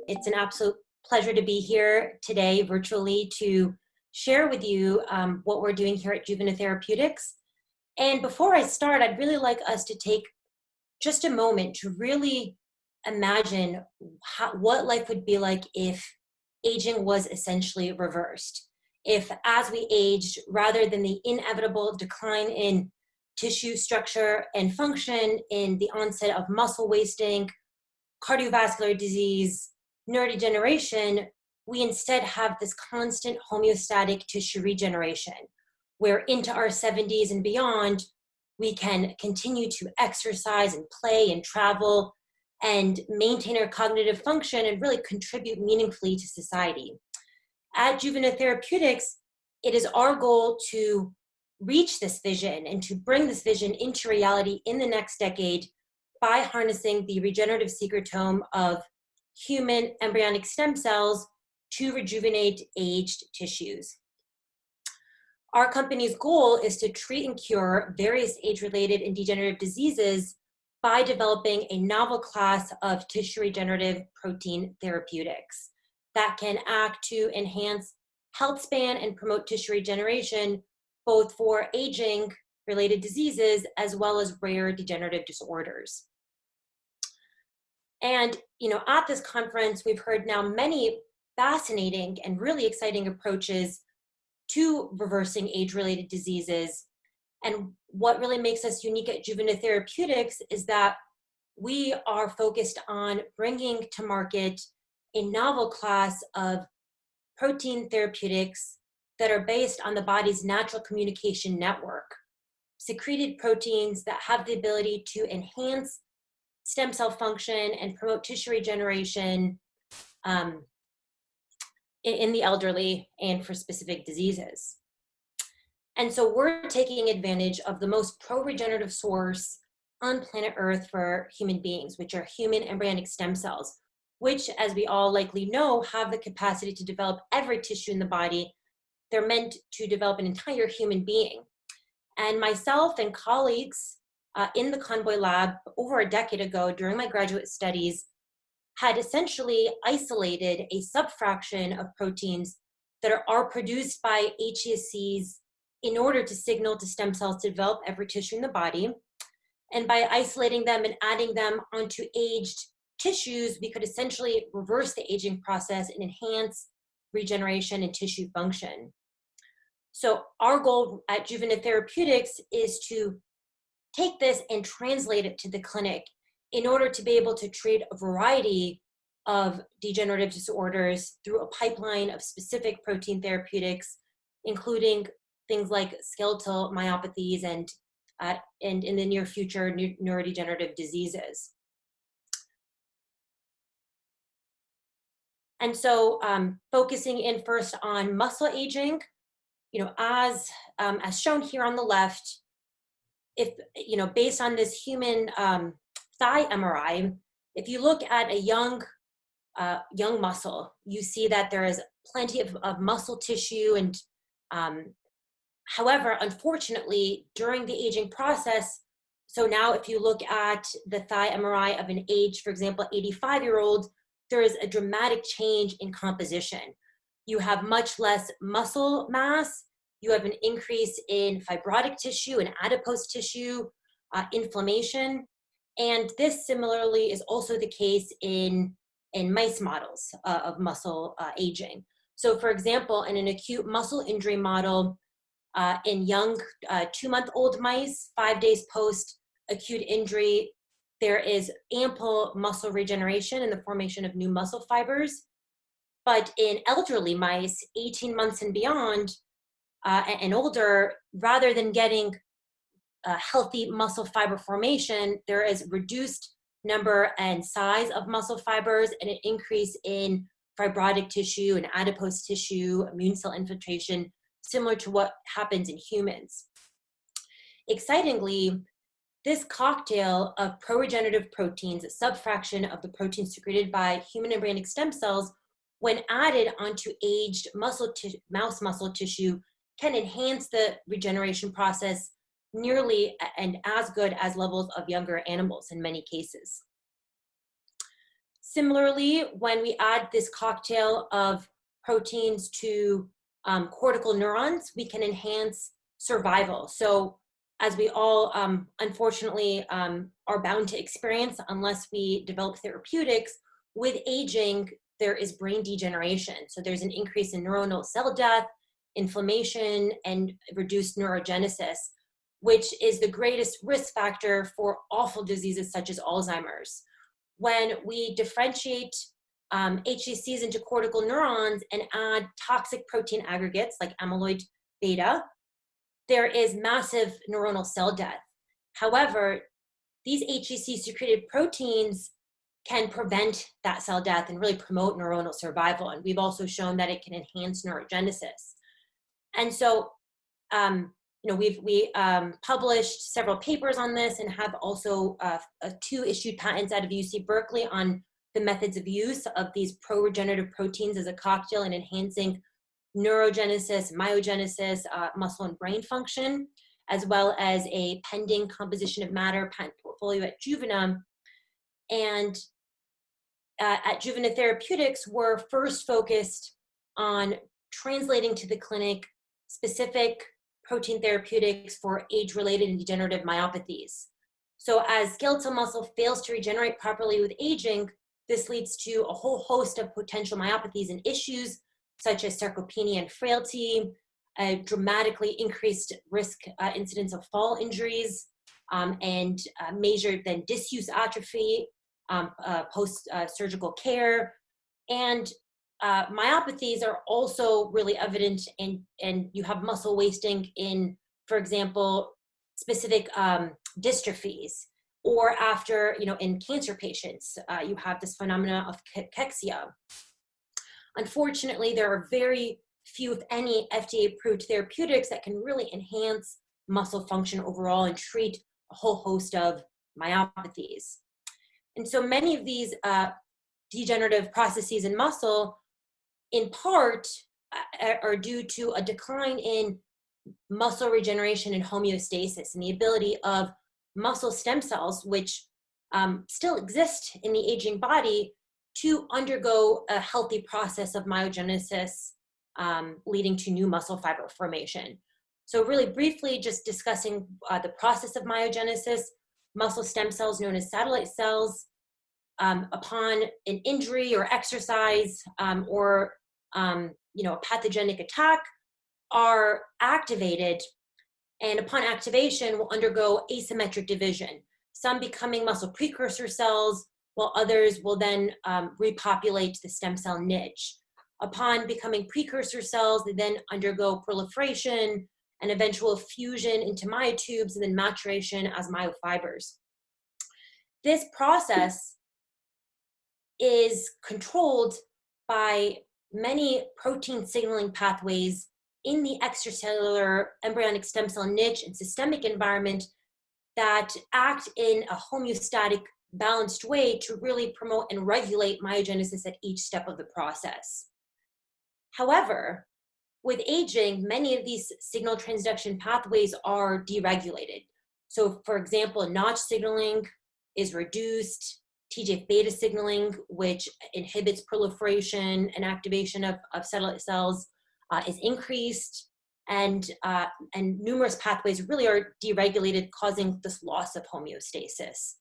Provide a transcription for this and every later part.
It's an absolute pleasure to be here today virtually to share with you what we're doing here at Juvena Therapeutics. And before I start, I'd really like us to take just a moment to really imagine what life would be like if aging was essentially reversed. If as we aged, rather than the inevitable decline in tissue structure and function, in the onset of muscle wasting, cardiovascular disease, neurodegeneration, we instead have this constant homeostatic tissue regeneration, where into our 70s and beyond, we can continue to exercise and play and travel and maintain our cognitive function and really contribute meaningfully to society. At Juvena Therapeutics, it is our goal to reach this vision and to bring this vision into reality in the next decade by harnessing the regenerative secretome of human embryonic stem cells to rejuvenate aged tissues. Our company's goal is to treat and cure various age-related and degenerative diseases by developing a novel class of tissue regenerative protein therapeutics that can act to enhance health span and promote tissue regeneration, both for aging-related diseases as well as rare degenerative disorders. And, at this conference, we've heard now many fascinating and really exciting approaches to reversing age-related diseases. And what really makes us unique at Juvena Therapeutics is that we are focused on bringing to market a novel class of protein therapeutics that are based on the body's natural communication network, secreted proteins that have the ability to enhance stem cell function and promote tissue regeneration in the elderly and for specific diseases. And so we're taking advantage of the most pro-regenerative source on planet Earth for human beings, which are human embryonic stem cells, which, as we all likely know, have the capacity to develop every tissue in the body. They're meant to develop an entire human being. And myself and colleagues in the Convoy Lab over a decade ago during my graduate studies had essentially isolated a subfraction of proteins that are produced by HSCs in order to signal to stem cells to develop every tissue in the body. And by isolating them and adding them onto aged tissues, we could essentially reverse the aging process and enhance regeneration and tissue function. So our goal at Juvena Therapeutics is to take this and translate it to the clinic in order to be able to treat a variety of degenerative disorders through a pipeline of specific protein therapeutics, including things like skeletal myopathies and in the near future, neurodegenerative diseases. And so focusing in first on muscle aging, as shown here on the left, if, based on this human thigh MRI, if you look at a young muscle, you see that there is plenty of muscle tissue. And however, unfortunately, during the aging process, so now if you look at the thigh MRI of an age, for example, 85-year-old, there is a dramatic change in composition. You have much less muscle mass. You have an increase in fibrotic tissue and adipose tissue, inflammation. And this similarly is also the case in mice models of muscle aging. So for example, in an acute muscle injury model, in young 2-month-old mice, 5 days post acute injury, there is ample muscle regeneration and the formation of new muscle fibers. But in elderly mice, 18 months and beyond, and older, rather than getting healthy muscle fiber formation, there is reduced number and size of muscle fibers and an increase in fibrotic tissue and adipose tissue, immune cell infiltration, similar to what happens in humans. Excitingly, this cocktail of pro-regenerative proteins, a subfraction of the proteins secreted by human embryonic stem cells, when added onto aged mouse muscle tissue, can enhance the regeneration process nearly and as good as levels of younger animals in many cases. Similarly, when we add this cocktail of proteins to cortical neurons, we can enhance survival. So as we all unfortunately are bound to experience unless we develop therapeutics, with aging, there is brain degeneration. So there's an increase in neuronal cell death, inflammation, and reduced neurogenesis, which is the greatest risk factor for awful diseases such as Alzheimer's. When we differentiate HCCs into cortical neurons and add toxic protein aggregates like amyloid beta, there is massive neuronal cell death. However, these HCC secreted proteins can prevent that cell death and really promote neuronal survival. And we've also shown that it can enhance neurogenesis. And so, we published several papers on this and have also 2 issued patents out of UC Berkeley on the methods of use of these pro-regenerative proteins as a cocktail in enhancing neurogenesis, myogenesis, muscle and brain function, as well as a pending composition of matter patent portfolio at Juvena. And at Juvena Therapeutics, we're first focused on translating to the clinic specific protein therapeutics for age-related and degenerative myopathies. So as skeletal muscle fails to regenerate properly with aging, this leads to a whole host of potential myopathies and issues such as sarcopenia and frailty, a dramatically increased risk incidence of fall injuries, and major then disuse atrophy, post-surgical care. And myopathies are also really evident and you have muscle wasting in, for example, specific dystrophies, or after, in cancer patients, you have this phenomena of cachexia. Unfortunately, there are very few, if any, FDA-approved therapeutics that can really enhance muscle function overall and treat a whole host of myopathies. And so many of these degenerative processes in muscle, in part, are due to a decline in muscle regeneration and homeostasis, and the ability of muscle stem cells, which still exist in the aging body, to undergo a healthy process of myogenesis, leading to new muscle fiber formation. So really briefly, just discussing the process of myogenesis, muscle stem cells known as satellite cells, upon an injury or exercise or a pathogenic attack, are activated, and upon activation will undergo asymmetric division, some becoming muscle precursor cells, while others will then repopulate the stem cell niche. Upon becoming precursor cells, they then undergo proliferation and eventual fusion into myotubes and then maturation as myofibers. This process is controlled by many protein signaling pathways in the extracellular embryonic stem cell niche and systemic environment that act in a homeostatic, balanced way to really promote and regulate myogenesis at each step of the process. However, with aging, many of these signal transduction pathways are deregulated. So for example, Notch signaling is reduced, TGF-beta signaling, which inhibits proliferation and activation of satellite cells, is increased, and numerous pathways really are deregulated, causing this loss of homeostasis,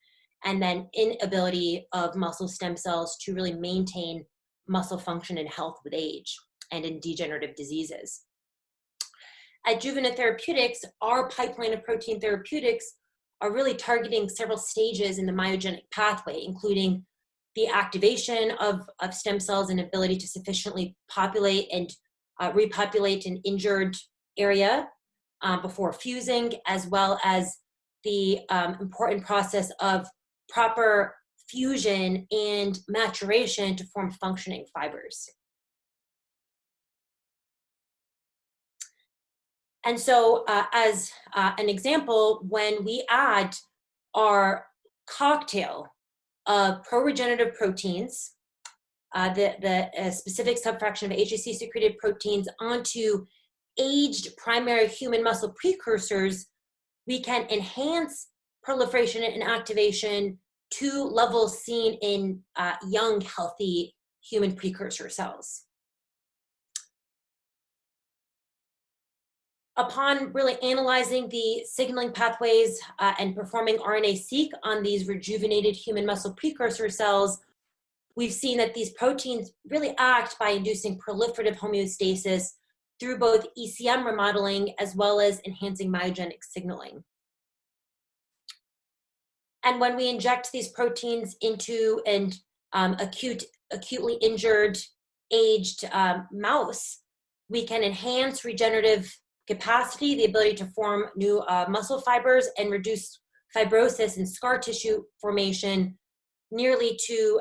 and then inability of muscle stem cells to really maintain muscle function and health with age and in degenerative diseases. At Juvena Therapeutics, our pipeline of protein therapeutics are really targeting several stages in the myogenic pathway, including the activation of stem cells and ability to sufficiently populate and repopulate an injured area before fusing, as well as the important process of proper fusion and maturation to form functioning fibers. And so as an example, when we add our cocktail of pro-regenerative proteins, the specific subfraction of HCC secreted proteins onto aged primary human muscle precursors, we can enhance proliferation and activation two levels seen in young, healthy human precursor cells. Upon really analyzing the signaling pathways and performing RNA-seq on these rejuvenated human muscle precursor cells, we've seen that these proteins really act by inducing proliferative homeostasis through both ECM remodeling as well as enhancing myogenic signaling. And when we inject these proteins into an acutely injured, aged mouse, we can enhance regenerative capacity, the ability to form new muscle fibers, and reduce fibrosis and scar tissue formation nearly to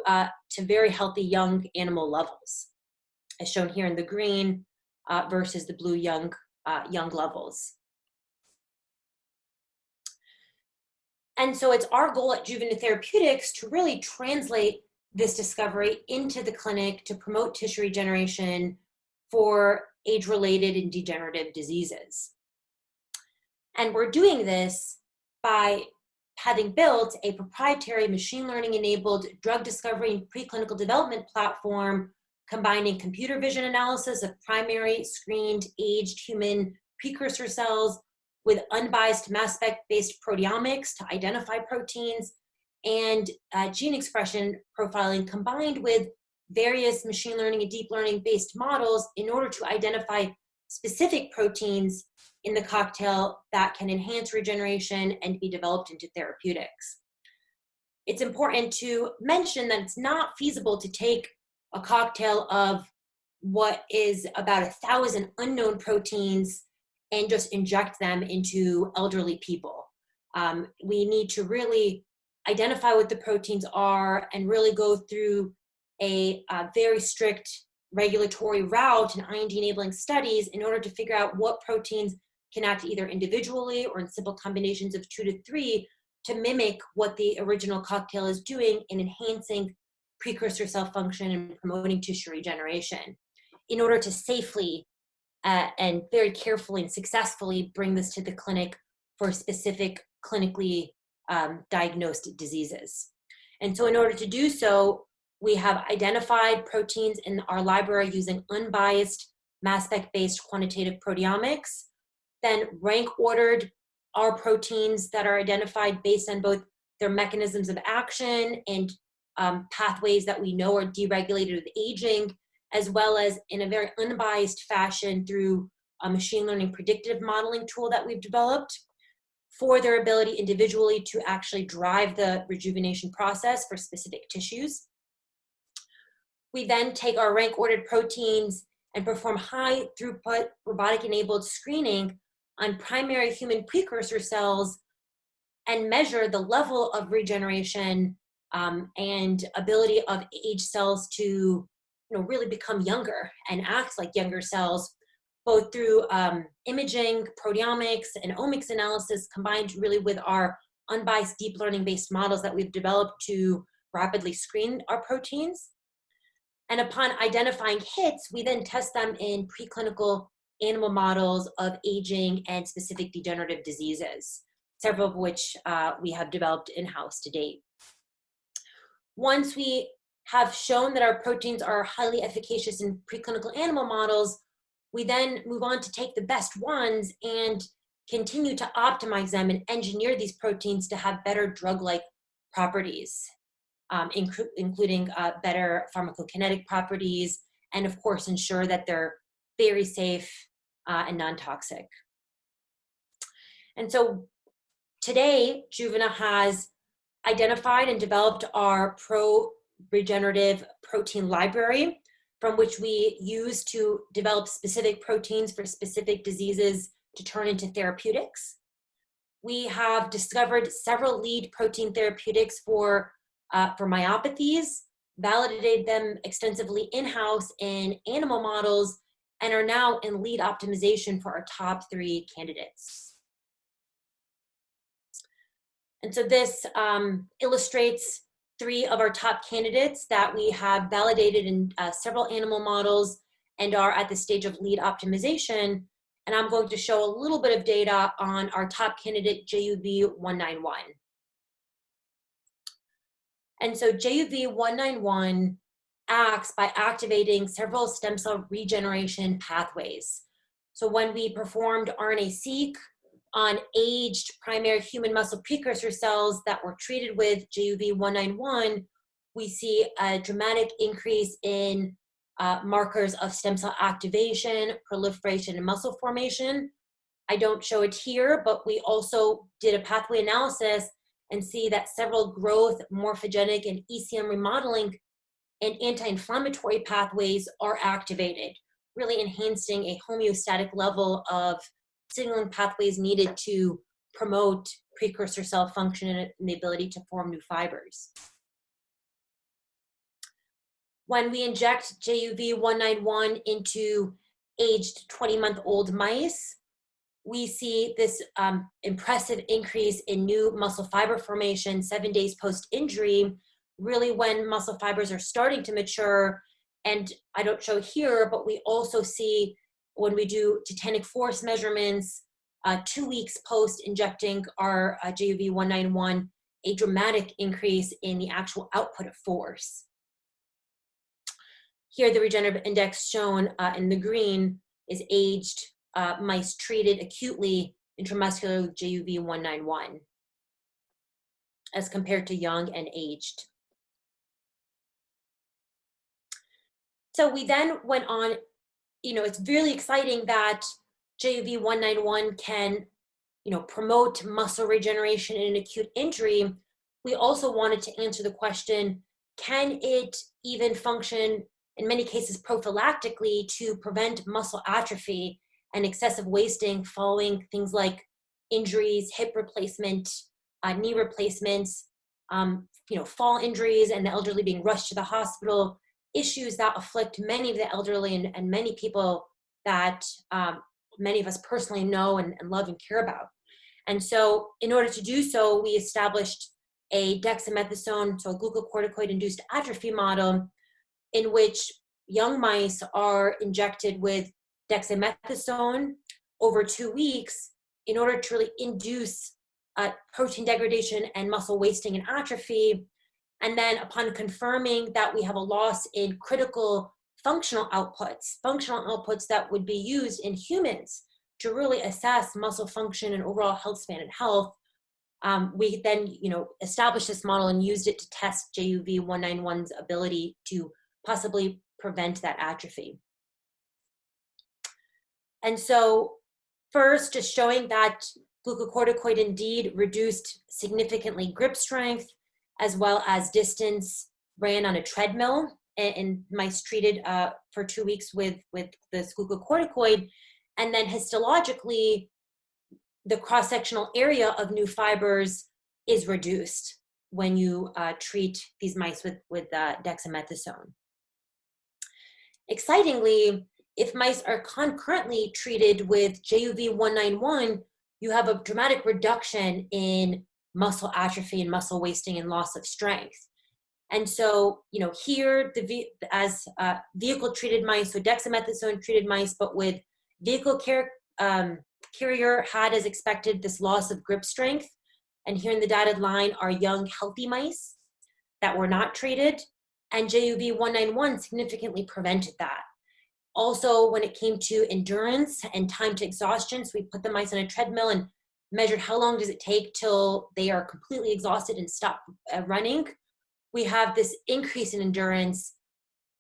very healthy young animal levels, as shown here in the green versus the blue young levels. And so it's our goal at Juvena Therapeutics to really translate this discovery into the clinic to promote tissue regeneration for age-related and degenerative diseases. And we're doing this by having built a proprietary machine learning-enabled drug discovery and preclinical development platform combining computer vision analysis of primary screened aged human precursor cells with unbiased mass spec-based proteomics to identify proteins, and gene expression profiling combined with various machine learning and deep learning based models in order to identify specific proteins in the cocktail that can enhance regeneration and be developed into therapeutics. It's important to mention that it's not feasible to take a cocktail of what is about 1,000 unknown proteins and just inject them into elderly people. We need to really identify what the proteins are and really go through a very strict regulatory route and IND-enabling studies in order to figure out what proteins can act either individually or in simple combinations of 2 to 3 to mimic what the original cocktail is doing in enhancing precursor cell function and promoting tissue regeneration in order to safely and very carefully and successfully bring this to the clinic for specific clinically diagnosed diseases. And so in order to do so, we have identified proteins in our library using unbiased mass spec-based quantitative proteomics, then rank ordered our proteins that are identified based on both their mechanisms of action and pathways that we know are deregulated with aging, as well as in a very unbiased fashion through a machine learning predictive modeling tool that we've developed for their ability individually to actually drive the rejuvenation process for specific tissues. We then take our rank ordered proteins and perform high throughput robotic enabled screening on primary human precursor cells and measure the level of regeneration and ability of aged cells to really become younger and act like younger cells, both through imaging, proteomics, and omics analysis combined really with our unbiased deep learning based models that we've developed to rapidly screen our proteins. And upon identifying hits, we then test them in preclinical animal models of aging and specific degenerative diseases, several of which we have developed in-house to date. Once we have shown that our proteins are highly efficacious in preclinical animal models, we then move on to take the best ones and continue to optimize them and engineer these proteins to have better drug-like properties, including better pharmacokinetic properties, and of course ensure that they're very safe and non-toxic. And so today, Juvena has identified and developed our pro-regenerative protein library, from which we use to develop specific proteins for specific diseases to turn into therapeutics. We have discovered several lead protein therapeutics for myopathies, validated them extensively in-house in animal models, and are now in lead optimization for our top 3 candidates. And so this illustrates 3 of our top candidates that we have validated in several animal models and are at the stage of lead optimization. And I'm going to show a little bit of data on our top candidate, JUV191. And so JUV191 acts by activating several stem cell regeneration pathways. So when we performed RNA-seq on aged primary human muscle precursor cells that were treated with JUV191, we see a dramatic increase in markers of stem cell activation, proliferation, and muscle formation. I don't show it here, but we also did a pathway analysis and see that several growth, morphogenic, and ECM remodeling and anti-inflammatory pathways are activated, really enhancing a homeostatic level of signaling pathways needed to promote precursor cell function and the ability to form new fibers. When we inject JUV191 into aged 20-month-old mice, we see this impressive increase in new muscle fiber formation 7 days post-injury, really when muscle fibers are starting to mature. And I don't show here, but we also see when we do tetanic force measurements 2 weeks post-injecting our JUV191, a dramatic increase in the actual output of force. Here, the regenerative index shown in the green is aged mice treated acutely intramuscular with JUV191 as compared to young and aged. So we then went on, it's really exciting that JUV191 can, promote muscle regeneration in an acute injury. We also wanted to answer the question, can it even function in many cases prophylactically to prevent muscle atrophy and excessive wasting following things like injuries, hip replacement, knee replacements, fall injuries, and the elderly being rushed to the hospital, issues that afflict many of the elderly and many people that many of us personally know and love and care about. And so in order to do so, we established a dexamethasone, so a glucocorticoid-induced atrophy model, in which young mice are injected with dexamethasone over 2 weeks in order to really induce protein degradation and muscle wasting and atrophy. And then upon confirming that we have a loss in critical functional outputs that would be used in humans to really assess muscle function and overall health span and health, we then established this model and used it to test JUV191's ability to possibly prevent that atrophy. And so first, just showing that glucocorticoid indeed reduced significantly grip strength as well as distance ran on a treadmill in mice treated for 2 weeks with this glucocorticoid. And then histologically, the cross-sectional area of new fibers is reduced when you treat these mice with dexamethasone. Excitingly, if mice are concurrently treated with JUV191, you have a dramatic reduction in muscle atrophy and muscle wasting and loss of strength. And so, here, as vehicle-treated mice, so dexamethasone-treated mice, but with vehicle carrier had, as expected, this loss of grip strength. And here in the dotted line are young, healthy mice that were not treated, and JUV191 significantly prevented that. Also, when it came to endurance and time to exhaustion, so we put the mice on a treadmill and measured how long does it take till they are completely exhausted and stop running. We have this increase in endurance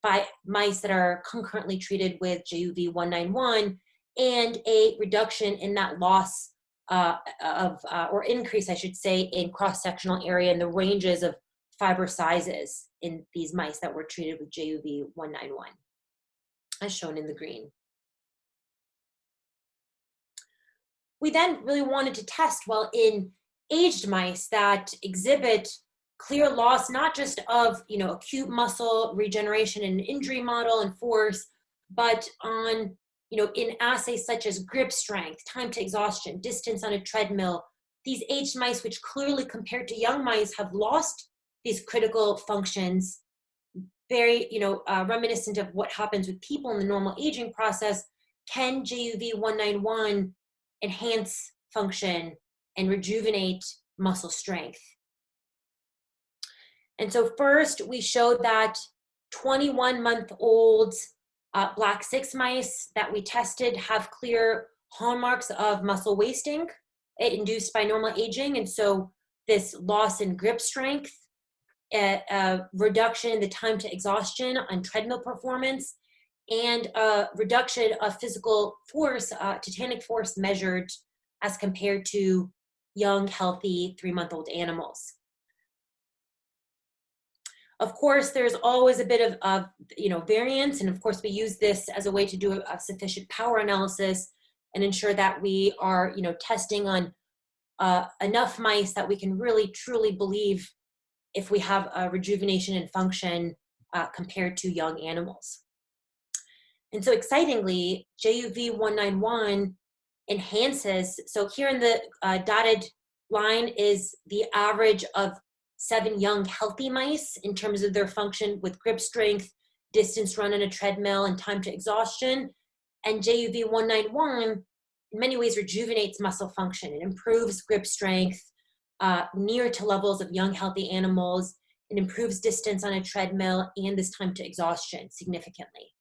by mice that are concurrently treated with JUV191 and a reduction in that loss or increase, I should say, in cross-sectional area and the ranges of fiber sizes in these mice that were treated with JUV191, as shown in the green. We then really wanted to test, well, in aged mice that exhibit clear loss, not just of acute muscle regeneration in an injury model and force, but on in assays such as grip strength, time to exhaustion, distance on a treadmill. These aged mice, which clearly compared to young mice have lost these critical functions, very reminiscent of what happens with people in the normal aging process. Can JUV191 enhance function and rejuvenate muscle strength? And so first, we showed that 21-month-old black 6 mice that we tested have clear hallmarks of muscle wasting induced by normal aging. And so this loss in grip strength, a reduction in the time to exhaustion on treadmill performance, and a reduction of physical force, titanic force measured as compared to young, healthy 3-month-old animals. Of course, there's always a bit of variance, and of course we use this as a way to do a sufficient power analysis and ensure that we are testing on enough mice that we can really truly believe if we have a rejuvenation and function compared to young animals. And so excitingly, JUV191 enhances, so here in the dotted line is the average of 7 young healthy mice in terms of their function with grip strength, distance run on a treadmill, and time to exhaustion. And JUV191 in many ways rejuvenates muscle function. It improves grip strength near to levels of young healthy animals. It improves distance on a treadmill and this time to exhaustion significantly.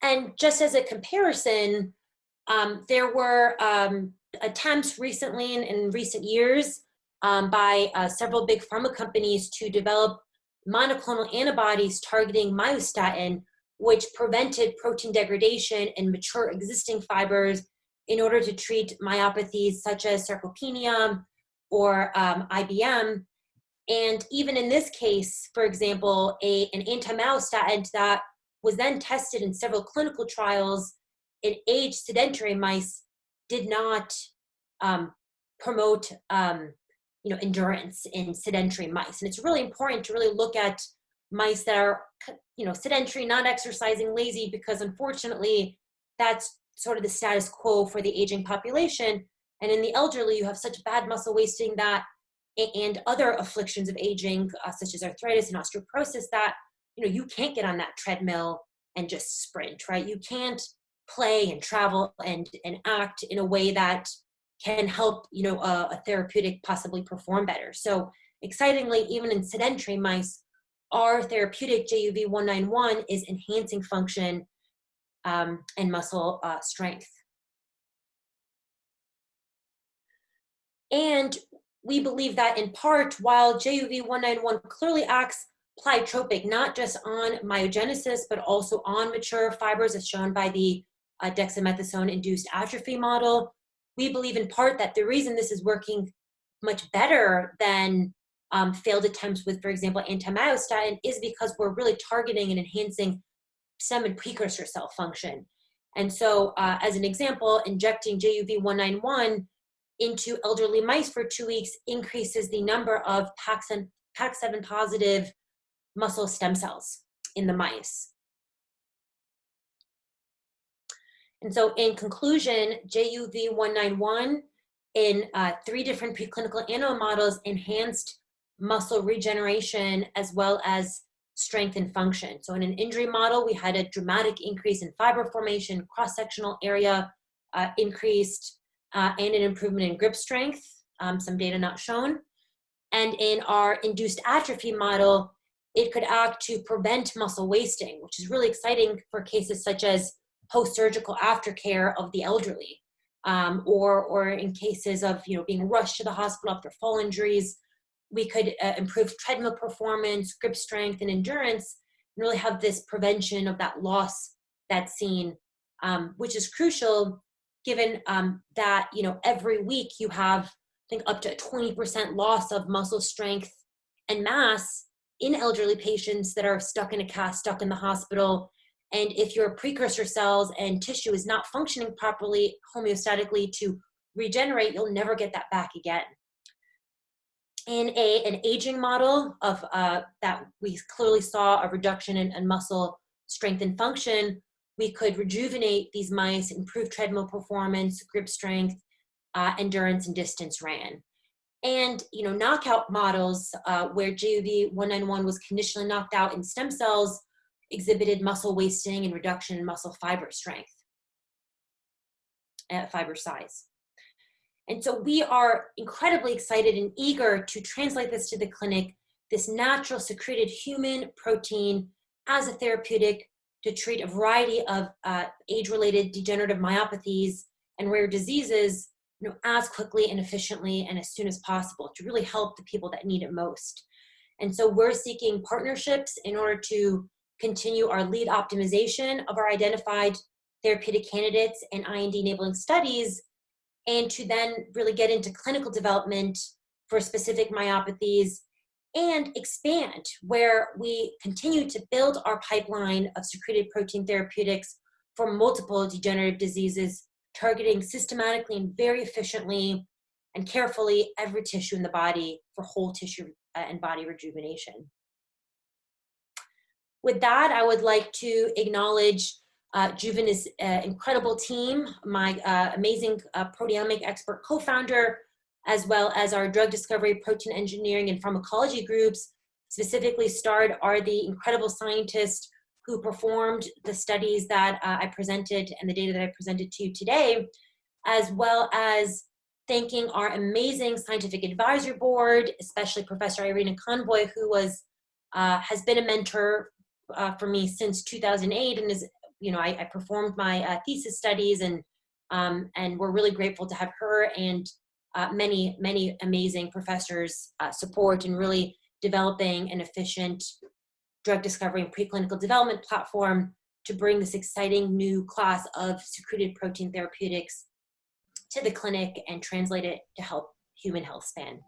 And just as a comparison, there were attempts recently in recent years by several big pharma companies to develop monoclonal antibodies targeting myostatin, which prevented protein degradation in mature existing fibers in order to treat myopathies such as sarcopenia or IBM. And even in this case, for example, an anti-myostatin that was then tested in several clinical trials in aged sedentary mice did not promote endurance in sedentary mice. And it's really important to really look at mice that are sedentary, not exercising, lazy, because unfortunately that's sort of the status quo for the aging population. And in the elderly, you have such bad muscle wasting that and other afflictions of aging such as arthritis and osteoporosis that you can't get on that treadmill and just sprint, right? You can't play and travel and act in a way that can help a therapeutic possibly perform better. So excitingly, even in sedentary mice, our therapeutic JUV191 is enhancing function and muscle strength. And we believe that in part, while JUV191 clearly acts pleiotropic, not just on myogenesis, but also on mature fibers, as shown by the dexamethasone-induced atrophy model, we believe in part that the reason this is working much better than failed attempts with, for example, anti-myostatin is because we're really targeting and enhancing stem and precursor cell function. And so, as an example, injecting JUV191 into elderly mice for 2 weeks increases the number of PAX7 positive muscle stem cells in the mice. And so in conclusion, JUV191 in 3 different preclinical animal models enhanced muscle regeneration as well as strength and function. So in an injury model, we had a dramatic increase in fiber formation, cross-sectional area increased, and an improvement in grip strength, some data not shown. And in our induced atrophy model, it could act to prevent muscle wasting, which is really exciting for cases such as post-surgical aftercare of the elderly, or in cases of being rushed to the hospital after fall injuries. We could improve treadmill performance, grip strength, and endurance, and really have this prevention of that loss that's seen, which is crucial given that every week you have, I think, up to a 20% loss of muscle strength and mass in elderly patients that are stuck in a cast, stuck in the hospital. And if your precursor cells and tissue is not functioning properly homeostatically to regenerate, you'll never get that back again. In an aging model of that we clearly saw a reduction in muscle strength and function, we could rejuvenate these mice, improve treadmill performance, grip strength, endurance, and distance ran. And knockout models where JUV191 was conditionally knocked out in stem cells exhibited muscle wasting and reduction in muscle fiber strength, fiber size. And so we are incredibly excited and eager to translate this to the clinic, this natural secreted human protein as a therapeutic to treat a variety of age-related degenerative myopathies and rare diseases, as quickly and efficiently and as soon as possible to really help the people that need it most. And so we're seeking partnerships in order to continue our lead optimization of our identified therapeutic candidates and IND-enabling studies, and to then really get into clinical development for specific myopathies and expand where we continue to build our pipeline of secreted protein therapeutics for multiple degenerative diseases, targeting systematically and very efficiently and carefully every tissue in the body for whole tissue and body rejuvenation. With that, I would like to acknowledge Juvena's incredible team, my amazing proteomic expert co-founder, as well as our drug discovery, protein engineering, and pharmacology groups. Specifically starred are the incredible scientists who performed the studies that I presented and the data that I presented to you today, as well as thanking our amazing scientific advisory board, especially Professor Irina Convoy, who has been a mentor for me since 2008, and is, I performed my thesis studies, and we're really grateful to have her and many amazing professors support in really developing an efficient drug discovery and preclinical development platform to bring this exciting new class of secreted protein therapeutics to the clinic and translate it to help human health span.